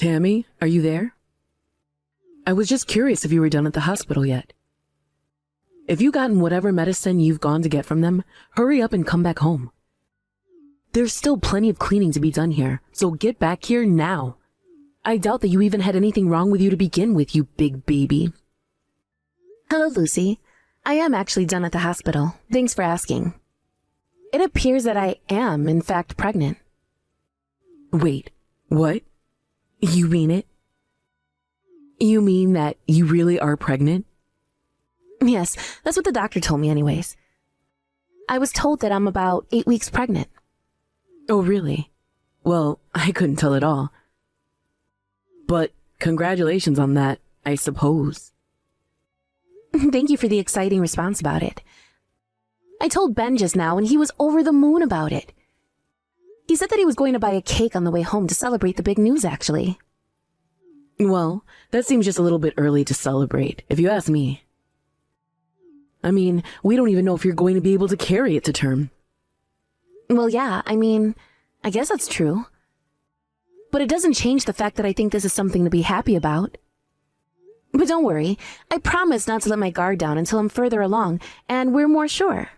Tammy, are you there? I was just curious if you were done at the hospital yet. If you've gotten whatever medicine you've gone to get from them, hurry up and come back home. There's still plenty of cleaning to be done here, so get back here now. I doubt that you even had anything wrong with you to begin with, you big baby. Hello, Lucy. I am actually done at the hospital. Thanks for asking. It appears that I am, in fact, pregnant. Wait, what? You mean it? You mean that you really are pregnant? Yes, that's what the doctor told me anyways. I was told that I'm about 8 weeks pregnant. Oh, really? Well, I couldn't tell at all. But congratulations on that, I suppose. Thank you for the exciting response about it. I told Ben just now and he was over the moon about it. He said that he was going to buy a cake on the way home to celebrate the big news, actually. Well, that seems just a little bit early to celebrate, if you ask me. I mean, we don't even know if you're going to be able to carry it to term. Well, yeah, I guess that's true. But it doesn't change the fact that I think this is something to be happy about. But don't worry, I promise not to let my guard down until I'm further along, and we're more sure.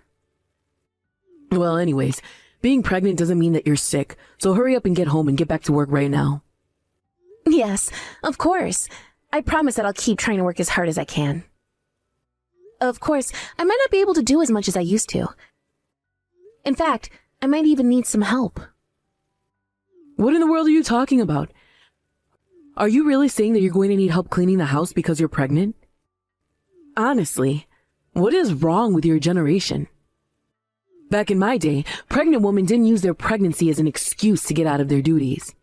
Well, anyways, being pregnant doesn't mean that you're sick, so hurry up and get home and get back to work right now. Yes, of course. I promise that I'll keep trying to work as hard as I can. Of course, I might not be able to do as much as I used to. In fact, I might even need some help. What in the world are you talking about? Are you really saying that you're going to need help cleaning the house because you're pregnant? Honestly, what is wrong with your generation? Back in my day, pregnant women didn't use their pregnancy as an excuse to get out of their duties.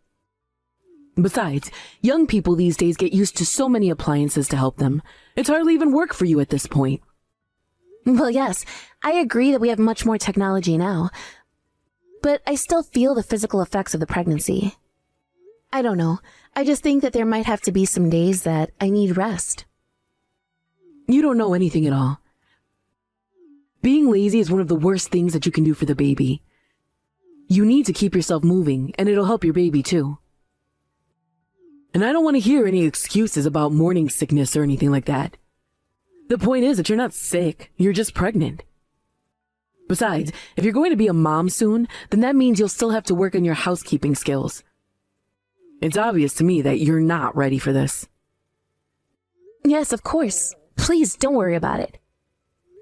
Besides, young people these days get used to so many appliances to help them. It's hardly even work for you at this point. Well, yes, I agree that we have much more technology now. But I still feel the physical effects of the pregnancy. I don't know. I just think that there might have to be some days that I need rest. You don't know anything at all. Being lazy is one of the worst things that you can do for the baby. You need to keep yourself moving, and it'll help your baby too. And I don't want to hear any excuses about morning sickness or anything like that. The point is that you're not sick, you're just pregnant. Besides, if you're going to be a mom soon, then that means you'll still have to work on your housekeeping skills. It's obvious to me that you're not ready for this. Yes, of course. Please don't worry about it.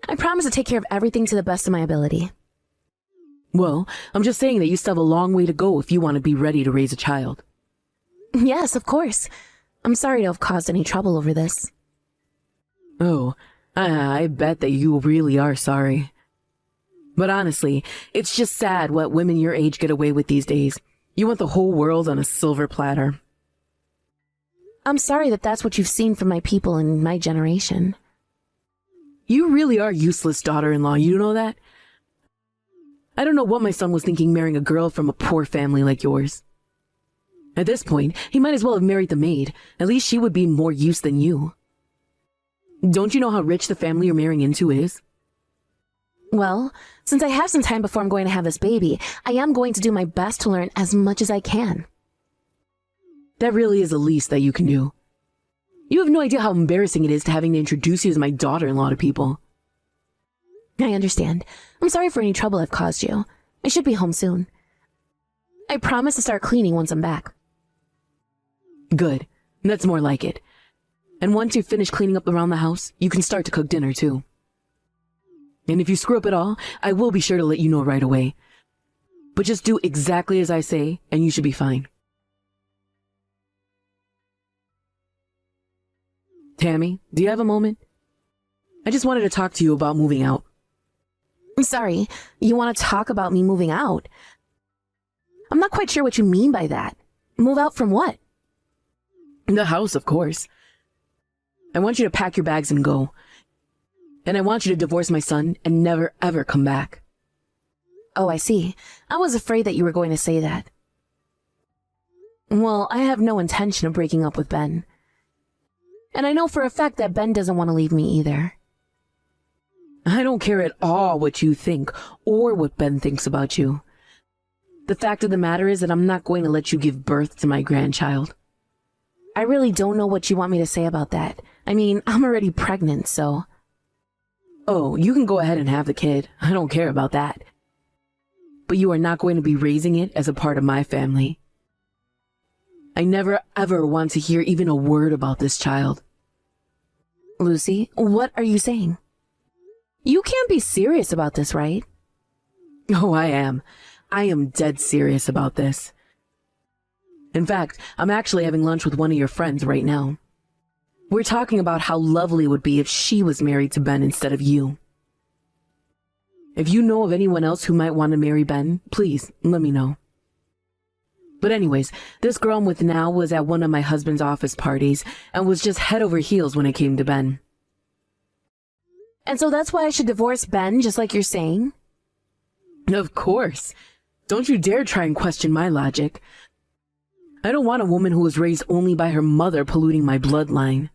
I promise to take care of everything to the best of my ability. Well, I'm just saying that you still have a long way to go if you want to be ready to raise a child. Yes, of course. I'm sorry to have caused any trouble over this. Oh, I bet that you really are sorry. But honestly, it's just sad what women your age get away with these days. You want the whole world on a silver platter. I'm sorry that that's what you've seen from my people in my generation. You really are useless, daughter-in-law, you know that? I don't know what my son was thinking marrying a girl from a poor family like yours. At this point, he might as well have married the maid. At least she would be more use than you. Don't you know how rich the family you're marrying into is? Well, since I have some time before I'm going to have this baby, I am going to do my best to learn as much as I can. That really is the least that you can do. You have no idea how embarrassing it is to having to introduce you as my daughter-in-law to people. I understand. I'm sorry for any trouble I've caused you. I should be home soon. I promise to start cleaning once I'm back. Good. That's more like it. And once you've finished cleaning up around the house, you can start to cook dinner too. And if you screw up at all, I will be sure to let you know right away. But just do exactly as I say, and you should be fine. Tammy, do you have a moment? I just wanted to talk to you about moving out. I'm sorry, you want to talk about me moving out? I'm not quite sure what you mean by that. Move out from what? The house, of course. I want you to pack your bags and go. And I want you to divorce my son and never ever come back. Oh, I see. I was afraid that you were going to say that. Well, I have no intention of breaking up with Ben. And I know for a fact that Ben doesn't want to leave me either. I don't care at all what you think or what Ben thinks about you. The fact of the matter is that I'm not going to let you give birth to my grandchild. I really don't know what you want me to say about that. I mean, I'm already pregnant, so... Oh, you can go ahead and have the kid. I don't care about that. But you are not going to be raising it as a part of my family. I never ever want to hear even a word about this child. Lucy, what are you saying? You can't be serious about this, right? Oh, I am. I am dead serious about this. In fact, I'm actually having lunch with one of your friends right now. We're talking about how lovely it would be if she was married to Ben instead of you. If you know of anyone else who might want to marry Ben, please let me know. But anyways, this girl I'm with now was at one of my husband's office parties and was just head over heels when it came to Ben. And so that's why I should divorce Ben, just like you're saying? Of course. Don't you dare try and question my logic. I don't want a woman who was raised only by her mother polluting my bloodline.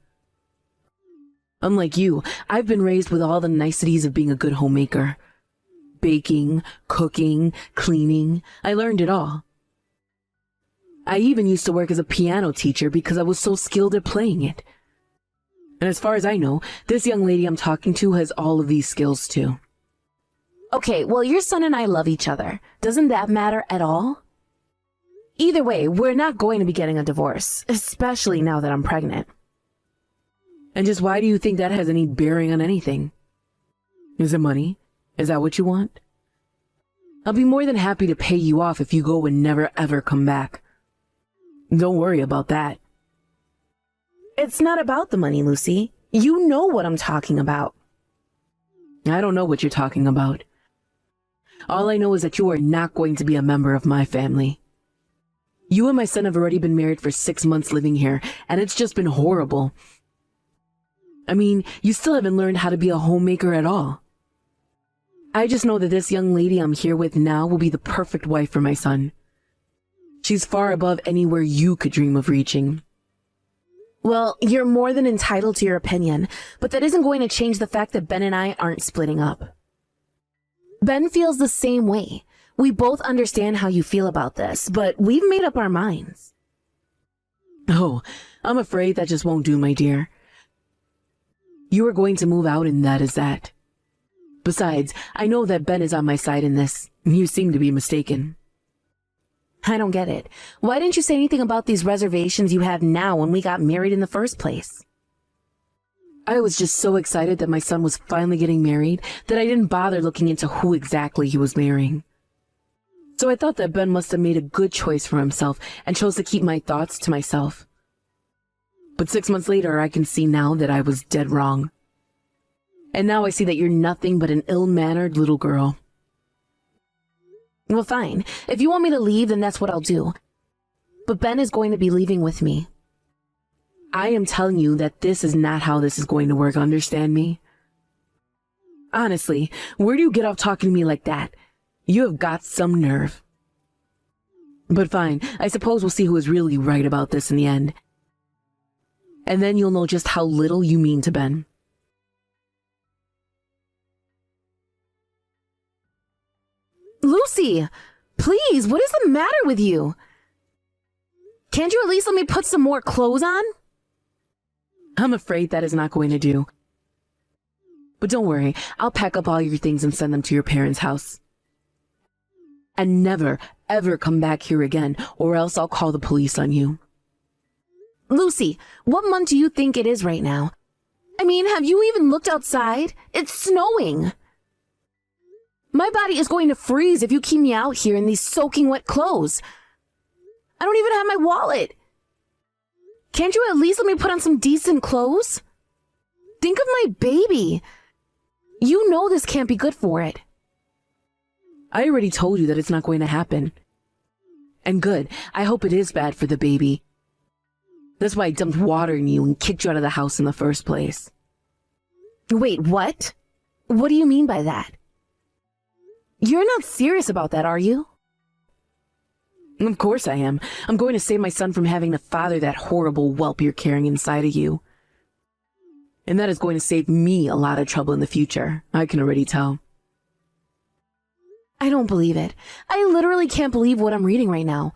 Unlike you, I've been raised with all the niceties of being a good homemaker. Baking, cooking, cleaning, I learned it all. I even used to work as a piano teacher because I was so skilled at playing it. And as far as I know, this young lady I'm talking to has all of these skills too. Okay, well, your son and I love each other. Doesn't that matter at all? Either way, we're not going to be getting a divorce, especially now that I'm pregnant. And just why do you think that has any bearing on anything? Is it money? Is that what you want? I'll be more than happy to pay you off if you go and never ever come back. Don't worry about that. It's not about the money, Lucy. You know what I'm talking about. I don't know what you're talking about. All I know is that you are not going to be a member of my family. You and my son have already been married for 6 months living here, and it's just been horrible. I mean, you still haven't learned how to be a homemaker at all. I just know that this young lady I'm here with now will be the perfect wife for my son. She's far above anywhere you could dream of reaching. Well, you're more than entitled to your opinion, but that isn't going to change the fact that Ben and I aren't splitting up. Ben feels the same way. We both understand how you feel about this, but we've made up our minds. Oh, I'm afraid that just won't do, my dear. You are going to move out and that is that. Besides, I know that Ben is on my side in this. You seem to be mistaken. I don't get it. Why didn't you say anything about these reservations you have now when we got married in the first place? I was just so excited that my son was finally getting married that I didn't bother looking into who exactly he was marrying. So I thought that Ben must have made a good choice for himself and chose to keep my thoughts to myself. But 6 months later, I can see now that I was dead wrong. And now I see that you're nothing but an ill-mannered little girl. Well, fine. If you want me to leave, then that's what I'll do. But Ben is going to be leaving with me. I am telling you that this is not how this is going to work, understand me? Honestly, where do you get off talking to me like that? You have got some nerve. But fine, I suppose we'll see who is really right about this in the end. And then you'll know just how little you mean to Ben. Lucy, please, what is the matter with you? Can't you at least let me put some more clothes on? I'm afraid that is not going to do. But don't worry, I'll pack up all your things and send them to your parents' house. And never, ever come back here again, or else I'll call the police on you. Lucy, what month do you think it is right now? I mean, have you even looked outside? It's snowing. My body is going to freeze if you keep me out here in these soaking wet clothes. I don't even have my wallet. Can't you at least let me put on some decent clothes? Think of my baby. You know this can't be good for it. I already told you that it's not going to happen. And good, I hope it is bad for the baby. That's why I dumped water in you and kicked you out of the house in the first place. Wait, what? What do you mean by that? You're not serious about that, are you? Of course I am. I'm going to save my son from having to father that horrible whelp you're carrying inside of you. And that is going to save me a lot of trouble in the future. I can already tell. I don't believe it. I literally can't believe what I'm reading right now.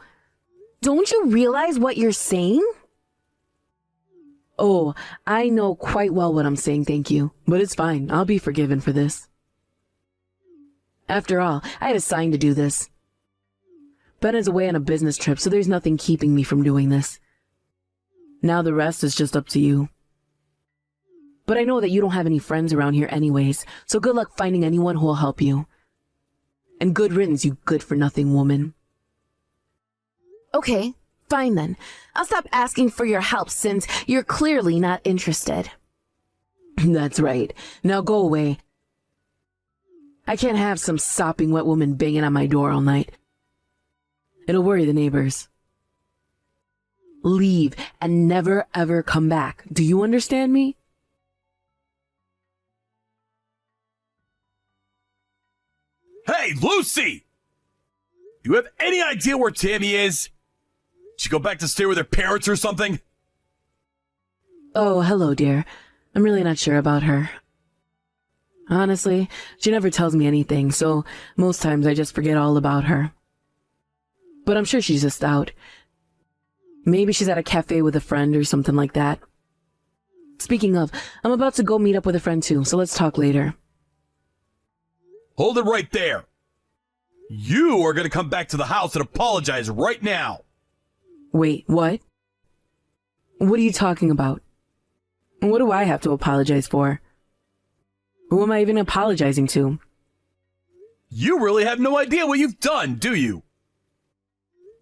Don't you realize what you're saying? Oh, I know quite well what I'm saying, thank you. But it's fine. I'll be forgiven for this. After all, I had a sign to do this. Ben is away on a business trip, so there's nothing keeping me from doing this. Now the rest is just up to you. But I know that you don't have any friends around here anyways, so good luck finding anyone who will help you. And good riddance, you good-for-nothing woman. Okay, fine then. I'll stop asking for your help since you're clearly not interested. That's right. Now go away. I can't have some sopping wet woman banging on my door all night. It'll worry the neighbors. Leave and never ever come back. Do you understand me? Hey, Lucy! You have any idea where Tammy is? Did she go back to stay with her parents or something? Oh, hello, dear. I'm really not sure about her. Honestly, she never tells me anything, so most times I just forget all about her. But I'm sure she's just out. Maybe she's at a cafe with a friend or something like that. Speaking of, I'm about to go meet up with a friend too, so let's talk later. Hold it right there. You are going to come back to the house and apologize right now. Wait, what? What are you talking about? What do I have to apologize for? Who am I even apologizing to? You really have no idea what you've done, do you?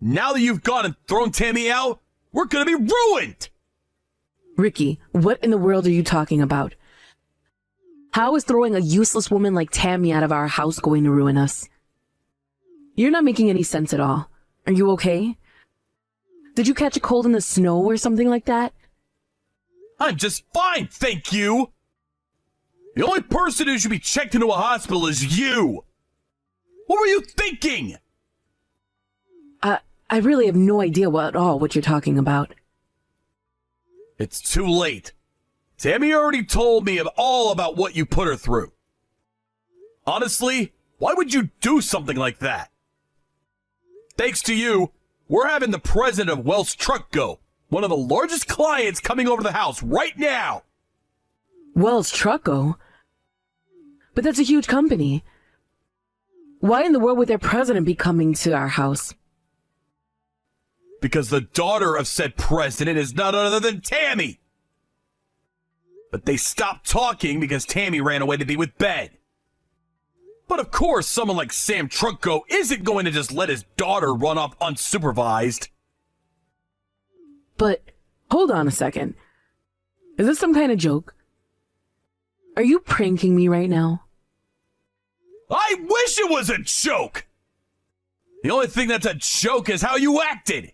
Now that you've gone and thrown Tammy out, we're going to be ruined! Ricky, what in the world are you talking about? How is throwing a useless woman like Tammy out of our house going to ruin us? You're not making any sense at all. Are you okay? Did you catch a cold in the snow or something like that? I'm just fine, thank you! The only person who should be checked into a hospital is you! What were you thinking? I really have no idea at all what you're talking about. It's too late. Tammy already told me all about what you put her through. Honestly, why would you do something like that? Thanks to you, we're having the president of Wells Truck Go, one of the largest clients, coming over to the house right now. Wells Trucko? But that's a huge company. Why in the world would their president be coming to our house? Because the daughter of said president is none other than Tammy. But they stopped talking because Tammy ran away to be with Ben. But of course, someone like Sam Trucko isn't going to just let his daughter run off unsupervised. But, hold on a second. Is this some kind of joke? Are you pranking me right now? I wish it was a joke! The only thing that's a joke is how you acted.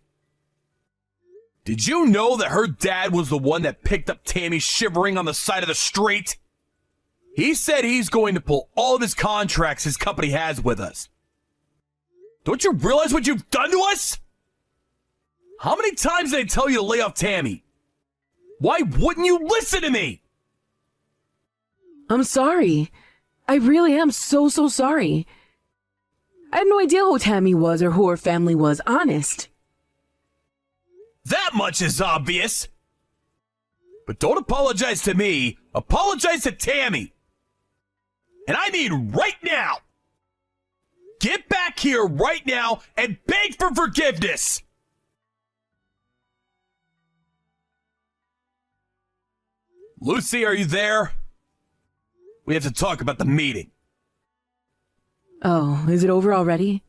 Did you know that her dad was the one that picked up Tammy shivering on the side of the street? He said he's going to pull all of his contracts his company has with us. Don't you realize what you've done to us? How many times did I tell you to lay off Tammy? Why wouldn't you listen to me? I'm sorry. I really am so sorry. I had no idea who Tammy was or who her family was, honest. That much is obvious. But don't apologize to me. Apologize to Tammy. And I mean right now. Get back here right now and beg for forgiveness. Lucy, are you there? We have to talk about the meeting. Oh, is it over already?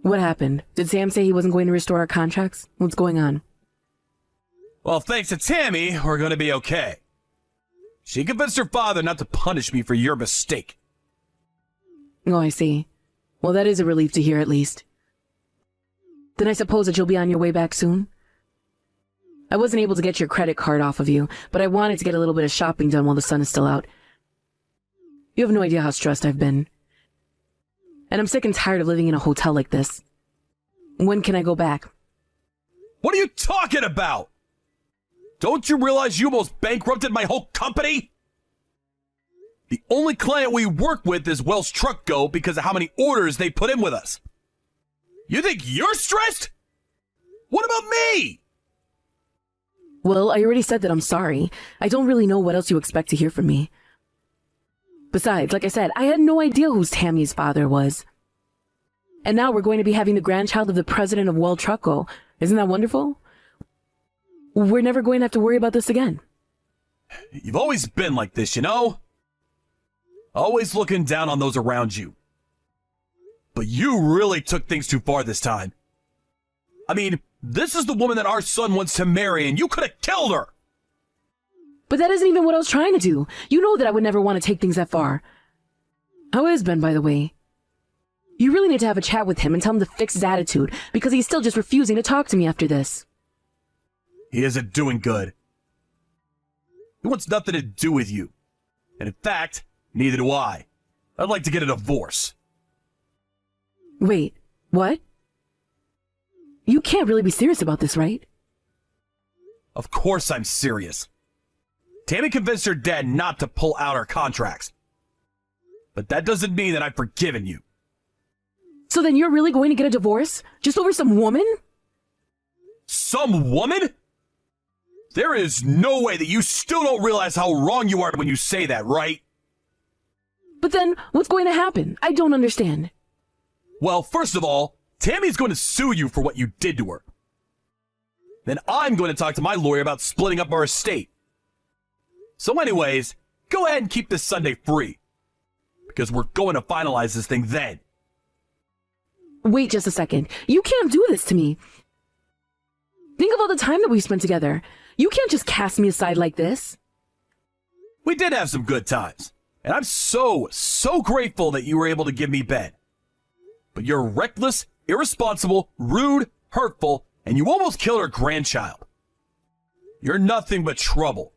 What happened? Did Sam say he wasn't going to restore our contracts? What's going on? Well, thanks to Tammy, we're going to be okay. She convinced her father not to punish me for your mistake. Oh, I see. Well, that is a relief to hear at least. Then I suppose that you'll be on your way back soon? I wasn't able to get your credit card off of you, but I wanted to get a little bit of shopping done while the sun is still out. You have no idea how stressed I've been. And I'm sick and tired of living in a hotel like this. When can I go back? What are you talking about? Don't you realize you almost bankrupted my whole company? The only client we work with is Wells Truck Go because of how many orders they put in with us. You think you're stressed? What about me? Well, I already said that I'm sorry. I don't really know what else you expect to hear from me. Besides, like I said, I had no idea who Tammy's father was. And now we're going to be having the grandchild of the president of Well Trucko. Isn't that wonderful? We're never going to have to worry about this again. You've always been like this, you know? Always looking down on those around you. But you really took things too far this time. I mean, this is the woman that our son wants to marry, and you could have killed her! But that isn't even what I was trying to do. You know that I would never want to take things that far. How is Ben, by the way? You really need to have a chat with him and tell him to fix his attitude, because he's still just refusing to talk to me after this. He isn't doing good. He wants nothing to do with you. And in fact, neither do I. I'd like to get a divorce. Wait, what? You can't really be serious about this, right? Of course I'm serious. Tammy convinced her dad not to pull out our contracts. But that doesn't mean that I've forgiven you. So then you're really going to get a divorce? Just over some woman? Some woman? There is no way that you still don't realize how wrong you are when you say that, right? But then, what's going to happen? I don't understand. Well, first of all, Tammy's going to sue you for what you did to her. Then I'm going to talk to my lawyer about splitting up our estate. So anyways, go ahead and keep this Sunday free. Because we're going to finalize this thing then. Wait just a second. You can't do this to me. Think of all the time that we spent together. You can't just cast me aside like this. We did have some good times. And I'm so grateful that you were able to give me Ben. But you're reckless, irresponsible, rude, hurtful, and you almost killed our grandchild. You're nothing but trouble.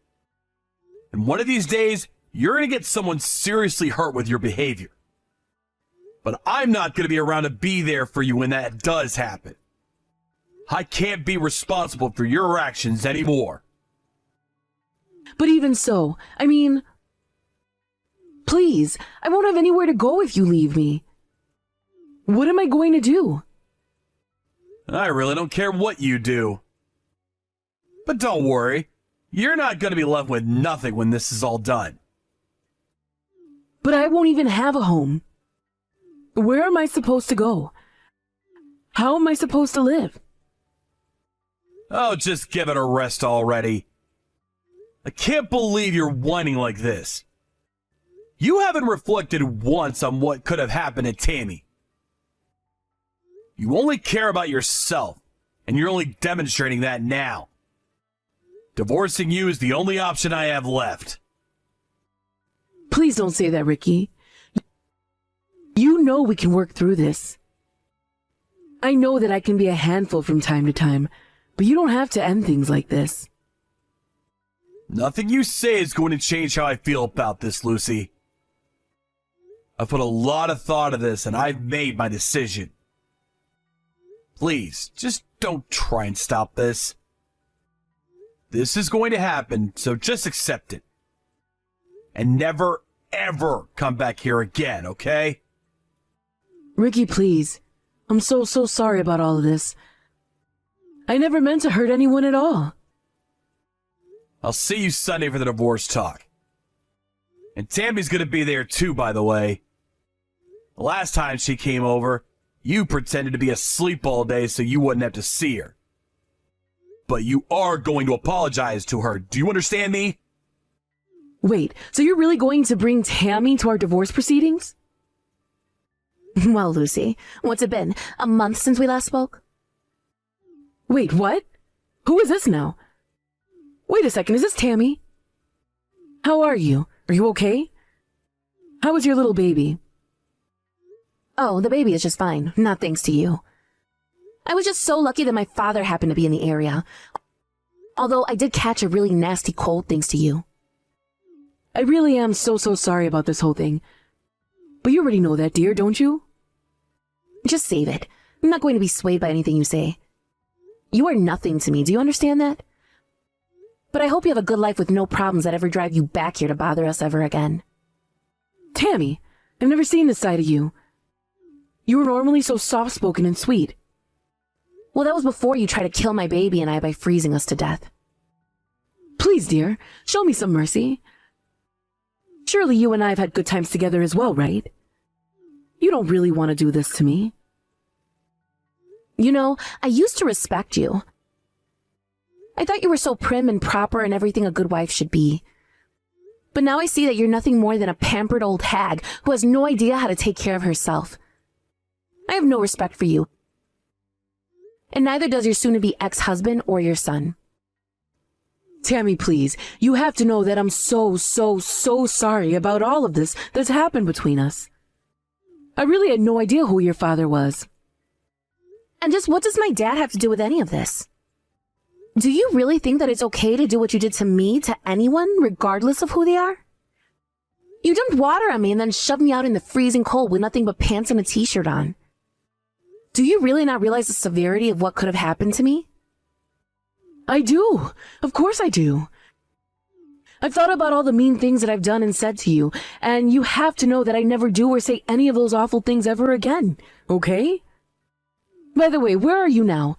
And one of these days, you're going to get someone seriously hurt with your behavior. But I'm not going to be around to be there for you when that does happen. I can't be responsible for your actions anymore. But even so, I mean... Please, I won't have anywhere to go if you leave me. What am I going to do? I really don't care what you do. But don't worry, you're not going to be left with nothing when this is all done. But I won't even have a home. Where am I supposed to go? How am I supposed to live? Oh, just give it a rest already. I can't believe you're whining like this. You haven't reflected once on what could have happened to Tammy. You only care about yourself, and you're only demonstrating that now. Divorcing you is the only option I have left. Please don't say that, Ricky. You know we can work through this. I know that I can be a handful from time to time, but you don't have to end things like this. Nothing you say is going to change how I feel about this, Lucy. I've put a lot of thought into this, and I've made my decision. Please, just don't try and stop this. This is going to happen, so just accept it. And never, ever come back here again, okay? Ricky, please. I'm so sorry about all of this. I never meant to hurt anyone at all. I'll see you Sunday for the divorce talk. And Tammy's gonna be there too, by the way. The last time she came over, you pretended to be asleep all day so you wouldn't have to see her. But you are going to apologize to her. Do you understand me? Wait, so you're really going to bring Tammy to our divorce proceedings? Well, Lucy, what's it been? A month since we last spoke? Wait, what? Who is this now? Wait a second, is this Tammy? How are you? Are you okay? How is your little baby? Oh, the baby is just fine. Not thanks to you. I was just so lucky that my father happened to be in the area. Although I did catch a really nasty cold thanks to you. I really am so sorry about this whole thing. But you already know that, dear, don't you? Just save it. I'm not going to be swayed by anything you say. You are nothing to me, do you understand that? But I hope you have a good life with no problems that ever drive you back here to bother us ever again. Tammy, I've never seen this side of you. You were normally so soft-spoken and sweet. Well, that was before you tried to kill my baby and I by freezing us to death. Please, dear, show me some mercy. Surely you and I have had good times together as well, right? You don't really want to do this to me. You know, I used to respect you. I thought you were so prim and proper and everything a good wife should be. But now I see that you're nothing more than a pampered old hag who has no idea how to take care of herself. I have no respect for you. And neither does your soon-to-be ex-husband or your son. Tammy, please, you have to know that I'm so sorry about all of this that's happened between us. I really had no idea who your father was. And just what does my dad have to do with any of this? Do you really think that it's okay to do what you did to me to anyone, regardless of who they are? You dumped water on me and then shoved me out in the freezing cold with nothing but pants and a t-shirt on. Do you really not realize the severity of what could have happened to me? I do. Of course I do. I've thought about all the mean things that I've done and said to you, and you have to know that I never do or say any of those awful things ever again, okay? By the way, where are you now?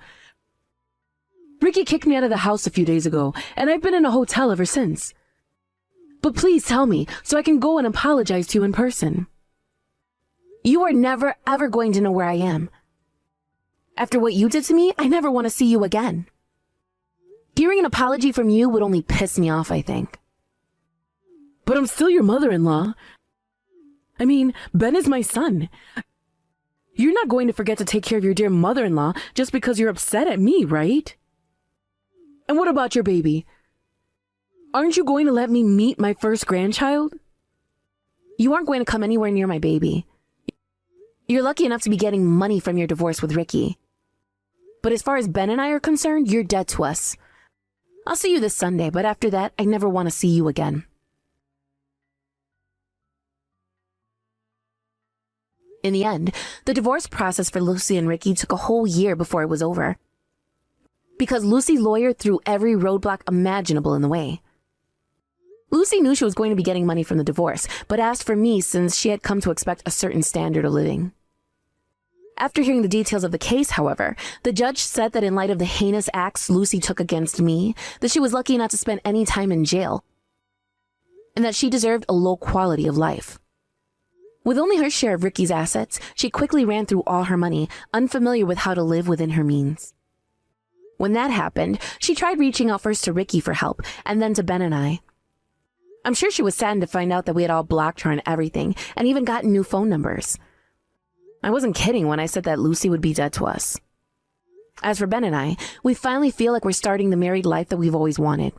Ricky kicked me out of the house a few days ago, and I've been in a hotel ever since. But please tell me, so I can go and apologize to you in person. You are never, ever going to know where I am. After what you did to me, I never want to see you again. Hearing an apology from you would only piss me off, I think. But I'm still your mother-in-law. I mean, Ben is my son. You're not going to forget to take care of your dear mother-in-law just because you're upset at me, right? And what about your baby? Aren't you going to let me meet my first grandchild? You aren't going to come anywhere near my baby. You're lucky enough to be getting money from your divorce with Ricky. But as far as Ben and I are concerned, you're dead to us. I'll see you this Sunday, but after that, I never want to see you again. In the end, the divorce process for Lucy and Ricky took a whole year before it was over. Because Lucy's lawyer threw every roadblock imaginable in the way. Lucy knew she was going to be getting money from the divorce, but asked for me since she had come to expect a certain standard of living. After hearing the details of the case, however, the judge said that in light of the heinous acts Lucy took against me, that she was lucky not to spend any time in jail, and that she deserved a low quality of life. With only her share of Ricky's assets, she quickly ran through all her money, unfamiliar with how to live within her means. When that happened, she tried reaching out first to Ricky for help, and then to Ben and I. I'm sure she was saddened to find out that we had all blocked her on everything, and even gotten new phone numbers. I wasn't kidding when I said that Lucy would be dead to us. As for Ben and I, we finally feel like we're starting the married life that we've always wanted.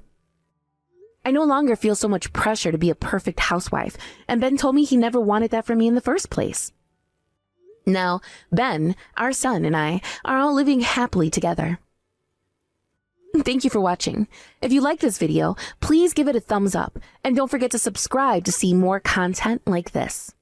I no longer feel so much pressure to be a perfect housewife, and Ben told me he never wanted that from me in the first place. Now, Ben, our son, and I are all living happily together. Thank you for watching. If you liked this video, please give it a thumbs up, and don't forget to subscribe to see more content like this.